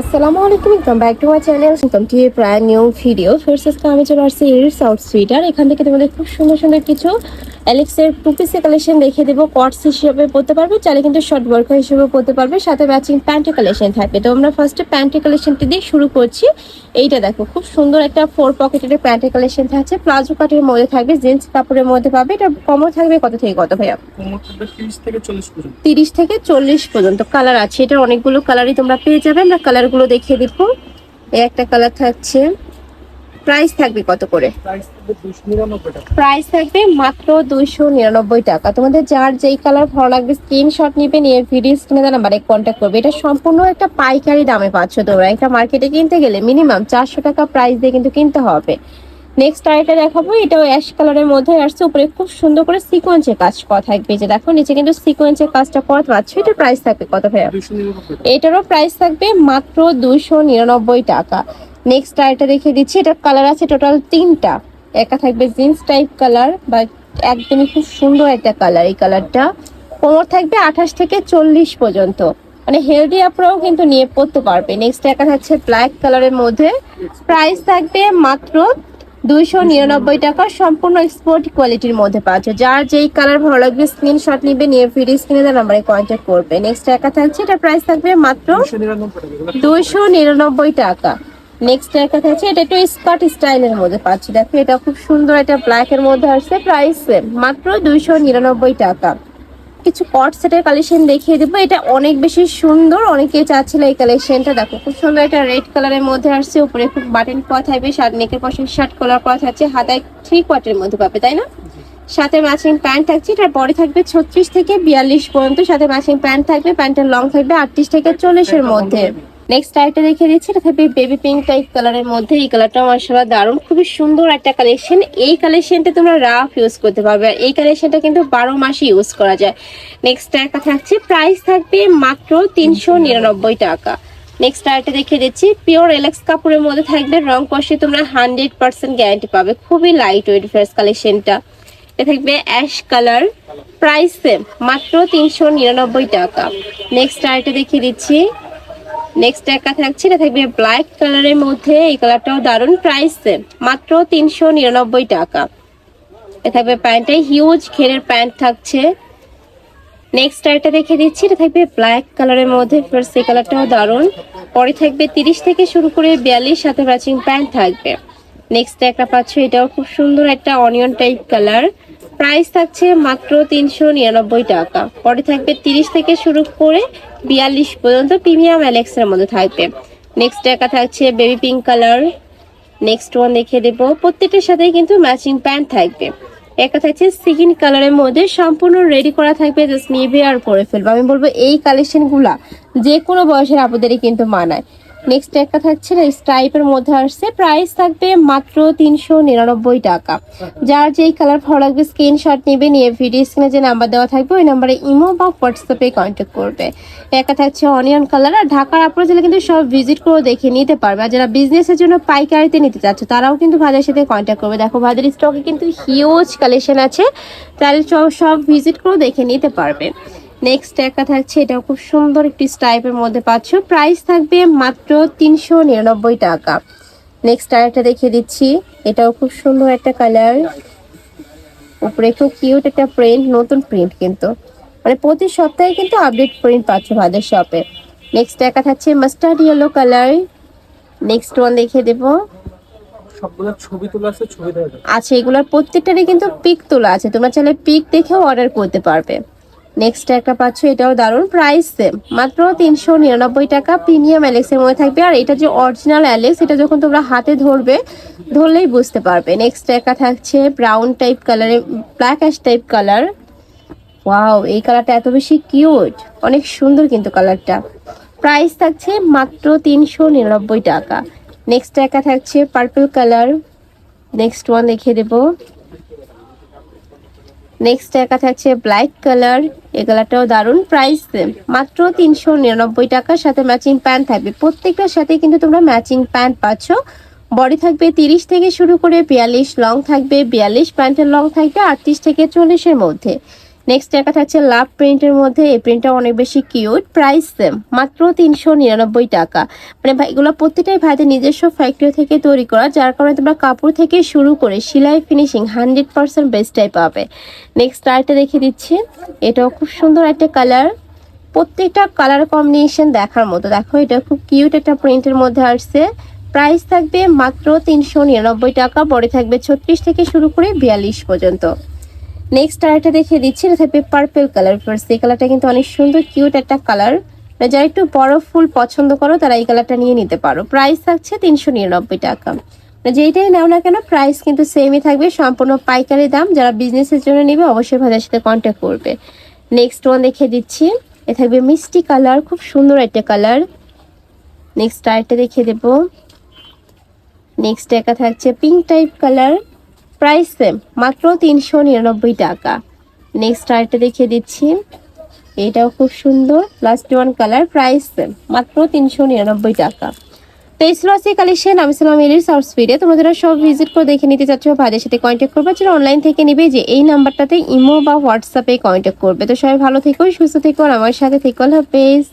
আসসালামু আলাইকুম, welcome back to my channel, welcome to A brand new video. First আজকে আমি চলে আসছি এর সাউথ সুইটার। এখান থেকে তোমাদের খুব সুন্দর সুন্দর কিছু অ্যালেক্সের টু পিসের কালেকশন দেখিয়ে দেবো। কটস হিসেবে পড়তে পারবে, চাইলে কিন্তু শর্ট ওয়ার্ক হিসেবে পড়তে পারবে, সাথে ম্যাচিং প্যান্টের কালেকশন থাকবে। তো আমরা ফার্স্টে প্যান্টের কালেকশনটি দিয়ে শুরু করছি। এইটা দেখো, খুব সুন্দর একটা 4 পকেটের প্যান্টের কালেকশন থাকছে, প্লাজো কাটের মধ্যে থাকবে, জিন্স কাপড়ের মধ্যে পাবে। এটা কমও থাকবে কত থেকে কত ভাইয়া? 30 থেকে 40 পর্যন্ত কালার আছে। এটা অনেকগুলো কালারই তোমরা পেয়ে যাবে। আমরা কালারগুলো দেখিয়ে দিব। এই একটা কালার থাকছে, প্রাইস থাকবে কত করে? প্রাইস থাকবে মাত্র 299 টাকা। তোমাদের যার যেই কালার ভালো লাগবে স্ক্রিনশট নিবে, নিয়ে ভিডিও স্ক্রিনে দেওয়া নাম্বারে কন্ট্যাক্ট করবে। এটা সম্পূর্ণ একটা পাইকারি দামে পাচ্ছ তোমরা। একটা মার্কেটে কিনতে গেলে মিনিমাম 400 টাকা প্রাইস দিয়ে কিন্তু কিনতে হবে। নেক্সট আরেকটা দেখাবো, এটাও অ্যাশ কালারের মধ্যে আসছে, উপরে খুব সুন্দর করে সিকোয়েন্সের কাজ করা থাকবে। যে দেখো নিচে কিন্তু সিকোয়েন্সের কাজটা করা পাচ্ছ। এটার প্রাইস থাকবে কত ভাইয়া? এটারও প্রাইস থাকবে মাত্র 299 টাকা। নেক্সট আরেকটা দেখিয়ে দিচ্ছি, এটার কালার আছে টোটাল 3টা। একটা থাকবে জিন্স টাইপ কালার, বা একদমই খুব সুন্দর একটা কালার। এই কালারটা কোমর থাকবে 28 থেকে 40 পর্যন্ত, মানে হেলদি আপরাও কিন্তু নিয়ে পড়তে পারবে। নেক্সট একটা থাকছে ব্ল্যাক কালারের মধ্যে, প্রাইস থাকবে মাত্র 299 টাকা। সম্পূর্ণ এক্সপোর্ট কোয়ালিটির মধ্যে পাচ্ছ। যার যেই কালার ভালো লাগবে স্ক্রিনশট নিবে, নিয়ে ভিডিও স্ক্রিনে দেওয়া নাম্বারে কন্ট্যাক্ট করবে। নেক্সট একা থাকছে, এটা প্রাইস থাকবে মাত্র 299 টাকা। নেক্সট একা থাকছে, এটা একটু স্কার্ট স্টাইলের মধ্যে পাচ্ছি। দেখো এটা খুব সুন্দর, এটা ব্ল্যাক এর মধ্যে আসছে, প্রাইস মাত্র 299 টাকা। কিছু কট সেটের কালেকশন দেখিয়ে দেবো। এটা অনেক বেশি সুন্দর, অনেকেই চাচ্ছিল এই কালেকশনটা। দেখো খুব সুন্দর, এটা রেড কালারের মধ্যে আসছে, উপরে খুব বাটন করা থাকবে, শার্ট নেকের পাশে শার্ট কলার করা থাকছে, হাতায় 3 কোয়ার্টের মধ্যে পাবে, তাই না? সাথে ম্যাচিং প্যান্ট থাকছে, এটার বডি থাকবে 36 থেকে 42 পর্যন্ত, সাথে ম্যাচিং প্যান্ট থাকবে, প্যান্টের লং থাকবে 38 থেকে 40 এর মধ্যে। নেক্সট আইটা দেখিয়ে দিচ্ছি, এটা থাকবে বেবি পিঙ্ক টাইপ কালারের মধ্যে। এই কালারটা মাশাআল্লাহ দারুণ, খুবই সুন্দর একটা কালেকশন। এই কালেকশনটা তোমরা রাফ ইউজ করতে পারবে, আর এই কালেকশনটা কিন্তু 12 মাসই ইউজ করা যায়। নেক্সট একটা থাকছে, প্রাইস থাকবে মাত্র 399 টাকা। নেক্সট আরেকটা দেখিয়ে দিচ্ছি, পিওর রিল্যাক্স কাপড়ের মধ্যে থাকবে, রং কষে তোমরা 100% গ্যারান্টি পাবে। খুবই লাইট ওয়েট ফ্রেশ কালেকশনটা। এটা থাকবে অ্যাশ কালার, প্রাইস সেম মাত্র 399 টাকা। নেক্সট আরেকটা দেখিয়ে দিচ্ছি, নেক্সট একটা থাকছে, এটা থাকবে ব্ল্যাক কালারের মধ্যে। এই কালারটাও দারুণ, প্রাইস সেম মাত্র 399 টাকা। এটা থাকবে প্যান্টে হিউজ ঘেরের প্যান্ট থাকছে। নেক্সট একটা দেখে দিচ্ছি, এটা থাকবে ব্ল্যাক কালারের মধ্যে, ফার্স্ট এই কালারটাও দারুণ। পরে থাকবে 30 থেকে শুরু করে 42, সাথে ম্যাচিং প্যান্ট থাকবে। নেক্সট একটা পাচ্ছ, এটাও খুব সুন্দর একটা অনিয়ন টাইপ কালার, প্রাইস থাকছে মাত্র 399 টাকা। পরে থাকবে 30 থেকে শুরু করে 42 পর্যন্ত, প্রিমিয়াম অ্যালেক্সের মধ্যে থাকবে। নেক্সট একটা থাকছে baby pink colour. Next one দেখে দেবো, প্রত্যেকটার সাথেই কিন্তু ম্যাচিং প্যান্ট থাকবে। একটা থাকছে সিগিন কালারের মধ্যে, সম্পূর্ণ রেডি করা থাকবে, জাস্ট নিবে আর পরে ফেলবো। আমি বলবো এই কালেকশন গুলা যে কোনো বয়সের আপুদেরই কিন্তু মানায়। নেক্সট একটা থাকছে না স্ট্রাইপের মধ্যে আসছে, প্রাইস থাকবে মাত্র 399 টাকা। যার যেই কালার ভালো লাগবে স্ক্রিনশট নেবে, নিয়ে ভিডিও স্ক্রিনে যে নাম্বার দেওয়া থাকবে ওই নাম্বারে ইমো বা হোয়াটসঅ্যাপে কন্ট্যাক্ট করবে। একটা থাকছে অনিয়ন কালার। আর ঢাকার আপনারা চাইলে কিন্তু সব ভিজিট করে দেখে নিতে পারবে। আর যারা বিজনেসের জন্য পাইকারিতে নিতে চাচ্ছে তারাও কিন্তু ভাইদের সাথে কন্ট্যাক্ট করবে। দেখো ভাইদের স্টকে কিন্তু হিউজ কালেকশন আছে, তাহলে সব ভিজিট করে দেখে নিতে পারবে। নেক্সট একটা থাকছে, এটাও খুব সুন্দর একটি স্টাইপের মধ্যে পাচ্ছ, প্রাইস থাকবে মাত্র 399 টাকা। নেক্সট আরেকটা দেখিয়ে দিচ্ছি, এটাও খুব সুন্দর একটা কালার, উপরে খুব কিউট একটা প্রিন্ট, নতুন প্রিন্ট কিন্তু, মানে প্রতি সপ্তাহে কিন্তু আপডেট প্রিন্ট পাচ্ছ ভাইদের শপে। নেক্সট একটা থাকছে mustard yellow colour. Next one দেখিয়ে দেবো, সবগুলোর ছবি তোলা আছে, ছবি দেওয়া যাবে। আচ্ছা এগুলোর প্রত্যেকটারই কিন্তু পিক তোলা আছে, তোমরা চাইলে পিক দেখেও অর্ডার করতে পারবে। নেক্সট একটা পাচ্ছ, এটাও দারুণ, প্রাইস সেম মাত্র 399 টাকা। প্রিমিয়াম অ্যালেক্সের মধ্যে থাকবে, আর এটা যে অরিজিনাল অ্যালেক্স, এটা যখন তোমরা হাতে ধরলেই বুঝতে পারবে। নেক্সট একটা থাকছে ব্রাউন টাইপ কালারে, black ash type colour. Wow, এই কালারটা এত বেশি কিউট, অনেক সুন্দর কিন্তু কালারটা। প্রাইস থাকছে মাত্র 399 টাকা। নেক্সট একটা থাকছে পার্পল কালার। নেক্সট ওয়ান দেখিয়ে দেবো, নেক্সট একটা থাকছে ব্ল্যাক কালার। এই কালারটাও দারুণ, প্রাইস মাত্র 399 টাকা, সাথে ম্যাচিং প্যান্ট থাকবে। প্রত্যেকটার সাথে কিন্তু তোমরা ম্যাচিং প্যান্ট পাচ্ছ। বডি থাকবে 30 থেকে শুরু করে 42, লং থাকবে 42, প্যান্টের লং থাকবে 38 থেকে 40 এর মধ্যে। নেক্সট একটা থাকছে লাভ প্রিন্টের মধ্যে, এই প্রিন্টটা অনেক বেশি কিউট, প্রাইস সেম মাত্র 399 টাকা। মানে ভাই এগুলো প্রত্যেকটাই ভাইদের নিজস্ব ফ্যাক্টরি থেকে তৈরি করা, যার কারণে তোমরা কাপড় থেকে শুরু করে সেলাই ফিনিশিং 100% বেস্টটাই পাবে। নেক্সট আরেকটা দেখিয়ে দিচ্ছি, এটাও খুব সুন্দর একটা কালার, প্রত্যেকটা কালার কম্বিনেশন দেখার মতো। দেখো এটা খুব কিউট একটা প্রিন্টের মধ্যে আসছে, প্রাইস থাকবে মাত্র 399 টাকা। বডি থাকবে 36 থেকে শুরু করে 42 পর্যন্ত। নেক্সট আরেকটা দেখিয়ে দিচ্ছি, এটা থাকবে পার্পল কালার। ফার্স্ট এই কালারটা কিন্তু অনেক সুন্দর কিউট একটা কালার, যারা একটু বড় ফুল পছন্দ করো তারা এই কালারটা নিয়ে নিতে পারো। প্রাইস থাকছে 399 টাকা। যেইটাই নাও না কেন প্রাইস কিন্তু সেমই থাকবে, সম্পূর্ণ পাইকারি দাম। যারা বিজনেসের জন্য নেবে অবশ্যই ভাইদের সাথে কন্ট্যাক্ট করবে। নেক্সট ওয়ান দেখিয়ে দিচ্ছি, এ থাকবে মিষ্টি কালার, খুব সুন্দর একটা কালার। নেক্সট আরেকটা দেখিয়ে দেবো, নেক্সট একটা থাকছে pink type colour, price same মাত্র 399 টাকা। নেক্সট আরেকটা দেখিয়ে দিচ্ছি, এটাও খুব সুন্দর last one colour, price same মাত্র 399 টাকা। তো এই ছিল আজকে কালেকশন। আমি ছিলাম এলির সাউথ স্পিডে। তোমরা যারা সব ভিজিট করে দেখে নিতে চাচ্ছ ভাইদের সাথে কন্ট্যাক্ট করবে, যারা অনলাইন থেকে নিবে যে এই নাম্বারটাতে ইমো বা হোয়াটসঅ্যাপে কন্ট্যাক্ট করবে। তো সবাই ভালো থেকো, সুস্থ থেকো, আর আমার সাথে থেকো। আল্লাহ হাফেজ।